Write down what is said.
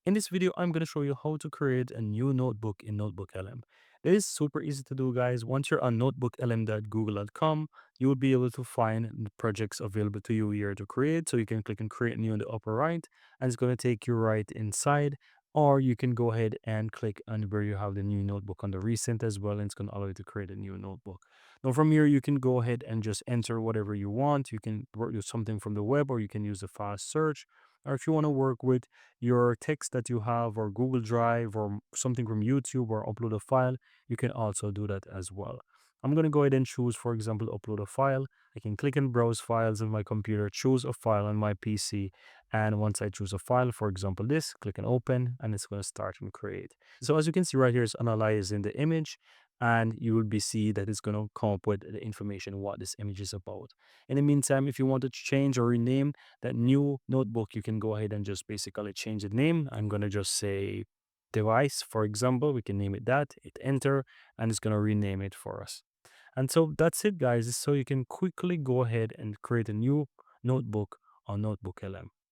In this video, I'm going to show you how to create a new notebook in NotebookLM. It is super easy to do, guys. Once you're on notebooklm.google.com, you will be able to find the projects available to you here to create. So you can click on create new in the upper right, and it's going to take you right inside. Or you can go ahead and click on where you have the new notebook on the recent as well, and it's going to allow you to create a new notebook. Now from here, you can go ahead and just enter whatever you want. You can work with something from the web, or you can use the fast search. Or if you want to work with your text that you have or Google Drive or something from YouTube or upload a file, you can also do that as well. I'm going to go ahead and choose, for example, upload a file. I can click and browse files on my computer, choose a file on my PC. And once I choose a file, for example, this, click and open, and it's going to start and create. So as you can see right here, it's analyzing the image, and you will be see that it's going to come up with the information what this image is about. In the meantime, if you want to change or rename that new notebook, you can go ahead and just basically change the name. I'm going to just say device, for example. We can name it that, hit enter, and it's going to rename it for us. And so that's it, guys. So you can quickly go ahead and create a new notebook on NotebookLM.